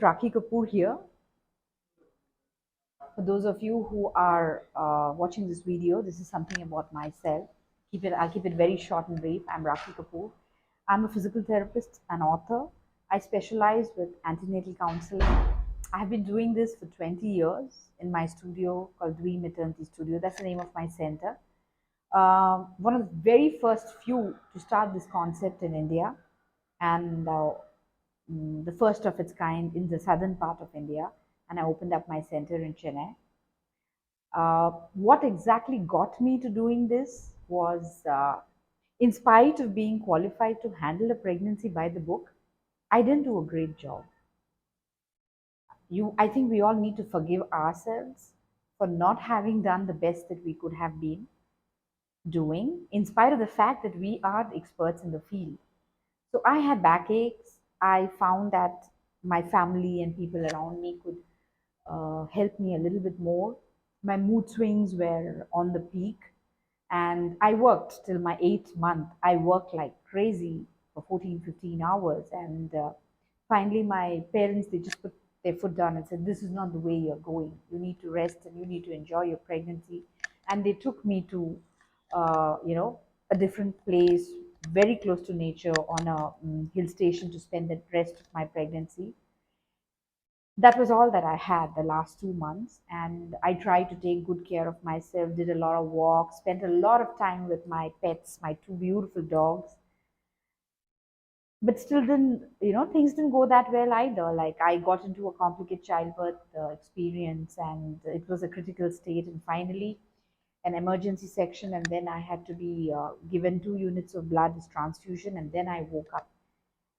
Rakhi Kapoor here. For those of you who are watching this video, this is something about myself. I'll keep it very short and brief. I'm Rakhi Kapoor. I'm a physical therapist and author. I specialize with antenatal counseling. I have been doing this for 20 years in my studio called dwimaternitystudio. That's the name of my center. One of the very first few to start this concept in India, and the first of its kind in the southern part of India. And I opened up my center in Chennai. What exactly got me to doing this was, in spite of being qualified to handle a pregnancy by the book, I didn't do a great job. I think we all need to forgive ourselves for not having done the best that we could have been doing, in spite of the fact that we are the experts in the field. So I had backaches. I found that my family and people around me could help me a little bit more. My mood swings were on the peak, and I worked till my 8th month. I worked like crazy for 14, 15 hours. And finally, my parents, they just put their foot down and said, "This is not the way you're going. You need to rest and you need to enjoy your pregnancy." And they took me to, a different place, very close to nature, on a hill station to spend the rest of my pregnancy. That was all that I had the last 2 months. And I tried to take good care of myself, did a lot of walks, spent a lot of time with my pets, my two beautiful dogs. But still didn't, things didn't go that well either. Like, I got into a complicated childbirth experience, and it was a critical state. And finally, an emergency section, and then I had to be given 2 units of blood as transfusion, and then I woke up.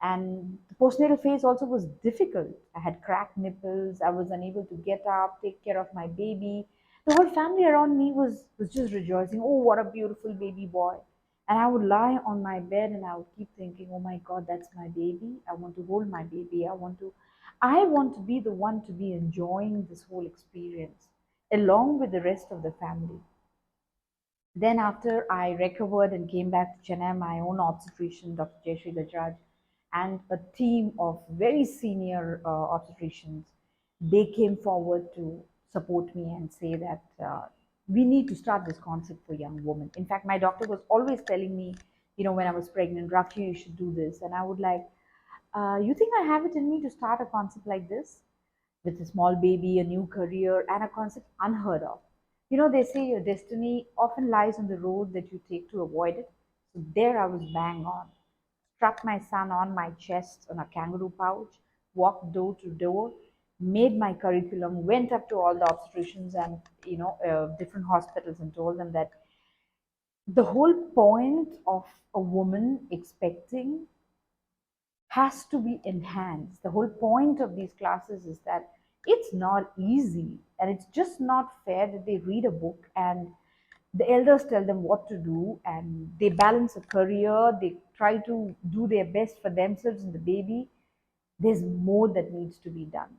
And the postnatal phase also was difficult. I had cracked nipples. I was unable to get up, take care of my baby. The whole family around me was just rejoicing. Oh, what a beautiful baby boy. And I would lie on my bed and I would keep thinking, oh my God, that's my baby. I want to hold my baby. I want to be the one to be enjoying this whole experience along with the rest of the family. Then after I recovered and came back to Chennai, my own obstetrician, Dr. Jayashree Gajraj, and a team of very senior obstetricians, they came forward to support me and say that we need to start this concept for young women. In fact, my doctor was always telling me, when I was pregnant, Rakhi, you should do this. And I would like, you think I have it in me to start a concept like this? With a small baby, a new career, and a concept unheard of. They say your destiny often lies on the road that you take to avoid it. So there I was bang on. Strapped my son on my chest on a kangaroo pouch, walked door to door, made my curriculum, went up to all the obstetricians and different hospitals and told them that the whole point of a woman expecting has to be enhanced. The whole point of these classes is that it's not easy, and it's just not fair that they read a book and the elders tell them what to do, and they balance a career, they try to do their best for themselves and the baby. There's more that needs to be done.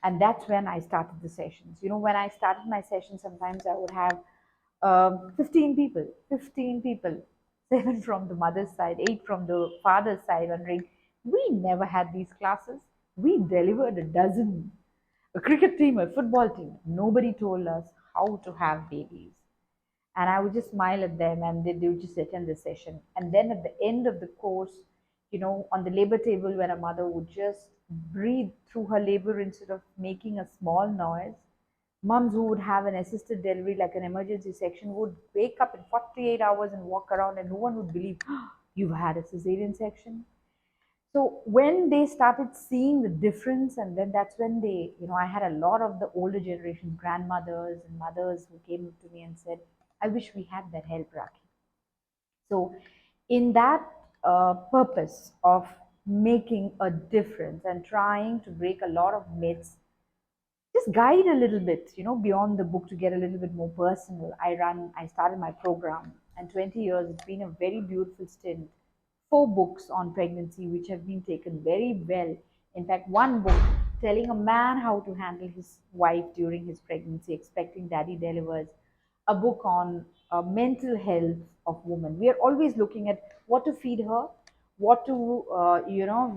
And that's when I started the sessions. When I started my sessions, sometimes I would have 15 people, 7 from the mother's side, 8 from the father's side, wondering, we never had these classes. We delivered a dozen, a cricket team, a football team. Nobody told us how to have babies. And I would just smile at them, and they would just attend the session. And then at the end of the course, on the labor table, when a mother would just breathe through her labor instead of making a small noise, moms who would have an assisted delivery, like an emergency section, would wake up in 48 hours and walk around, and no one would believe, "Oh, you've had a cesarean section." So when they started seeing the difference, and then that's when I had a lot of the older generation grandmothers and mothers who came to me and said, I wish we had that help, Rakhi. So in that purpose of making a difference and trying to break a lot of myths, just guide a little bit, beyond the book, to get a little bit more personal. I started my program, and 20 years, it's been a very beautiful stint. 4 books on pregnancy, which have been taken very well. In fact, one book telling a man how to handle his wife during his pregnancy, expecting daddy delivers. A book on mental health of women. We are always looking at what to feed her, what to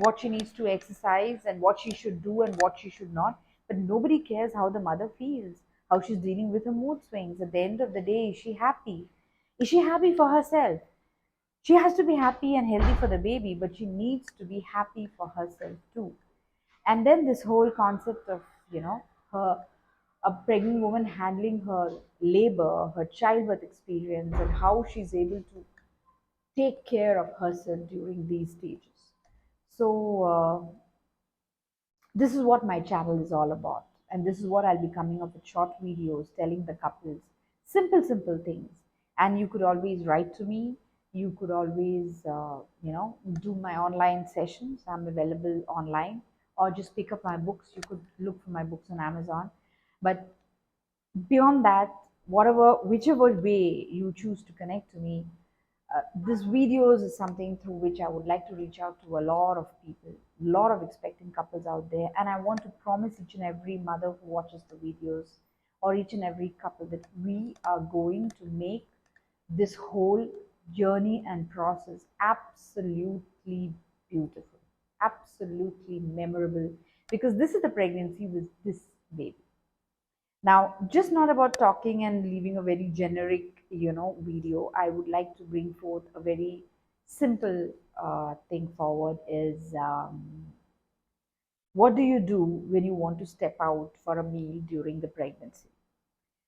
what she needs to exercise and what she should do and what she should not. But nobody cares how the mother feels, how she's dealing with her mood swings. At the end of the day, is she happy? Is she happy for herself? She has to be happy and healthy for the baby, but she needs to be happy for herself too. And then this whole concept of, her, a pregnant woman handling her labor, her childbirth experience, and how she's able to take care of herself during these stages. So, this is what my channel is all about. And this is what I'll be coming up with short videos telling the couples simple things. And you could always write to me. You could always, do my online sessions. I'm available online, or just pick up my books. You could look for my books on Amazon. But beyond that, whichever way you choose to connect to me, this videos is something through which I would like to reach out to a lot of people, a lot of expecting couples out there. And I want to promise each and every mother who watches the videos, or each and every couple, that we are going to make this whole journey and process absolutely beautiful, absolutely memorable, because this is the pregnancy with this baby. Now, just not about talking and leaving a very generic, video. I would like to bring forth a very simple thing forward is, what do you do when you want to step out for a meal during the pregnancy?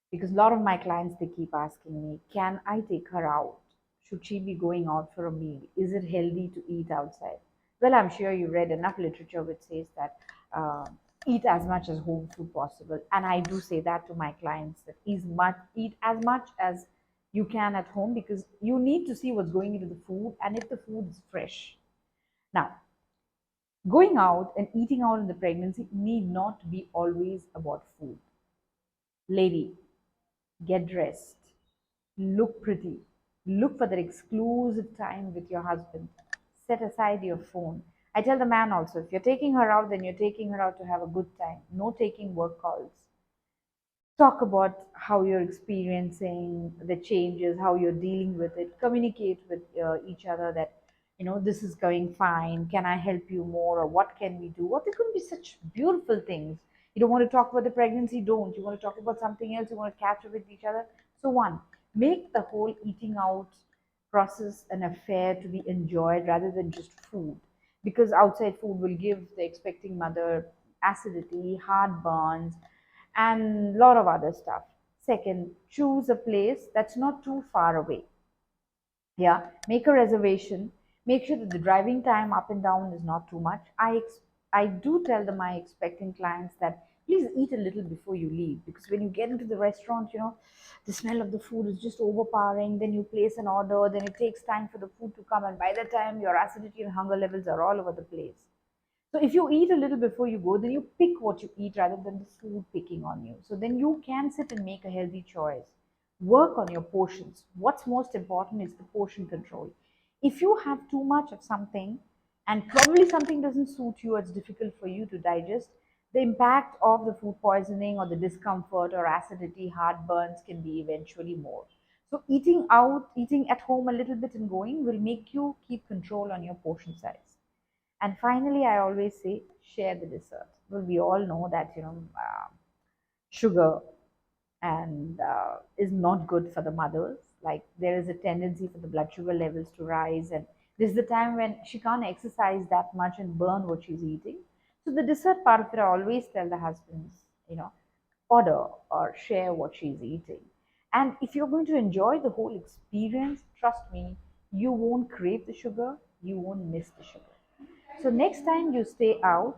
Because a lot of my clients, they keep asking me, can I take her out? Should she be going out for a meal? Is it healthy to eat outside? Well, I'm sure you read enough literature which says that, uh, eat as much as home food possible. And I do say that to my clients, that eat as much as you can at home, because you need to see what's going into the food and if the food is fresh. Now, going out and eating out in the pregnancy need not be always about food. Lady, get dressed, look pretty, look for that exclusive time with your husband, set aside your phone. I tell the man also, if you're taking her out, then you're taking her out to have a good time. No taking work calls. Talk about how you're experiencing the changes, how you're dealing with it. Communicate with each other that, this is going fine. Can I help you more? Or what can we do? What there could be such beautiful things. You don't want to talk about the pregnancy, don't. You want to talk about something else, you want to catch up with each other. So, one, make the whole eating out process an affair to be enjoyed rather than just food. Because outside food will give the expecting mother acidity, heartburns, and a lot of other stuff. Second, choose a place that's not too far away. Yeah, make a reservation. Make sure that the driving time up and down is not too much. I do tell them, my expecting clients, that please eat a little before you leave, because when you get into the restaurant, the smell of the food is just overpowering. Then you place an order, then it takes time for the food to come, and by the time your acidity and hunger levels are all over the place. So if you eat a little before you go, then you pick what you eat rather than the food picking on you. So then you can sit and make a healthy choice. Work on your portions. What's most important is the portion control. If you have too much of something and probably something doesn't suit you, it's difficult for you to digest, the impact of the food poisoning or the discomfort or acidity, heartburns can be eventually more. So eating out, eating at home a little bit and going will make you keep control on your portion size. And finally, I always say, share the dessert. Well, we all know that, sugar and is not good for the mothers. Like, there is a tendency for the blood sugar levels to rise, and this is the time when she can't exercise that much and burn what she's eating. So the dessert part of it, I always tell the husbands, order or share what she's eating. And if you're going to enjoy the whole experience, trust me, you won't crave the sugar, you won't miss the sugar. So next time you stay out,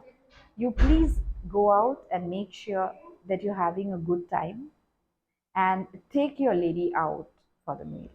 you please go out and make sure that you're having a good time, and take your lady out for the meal.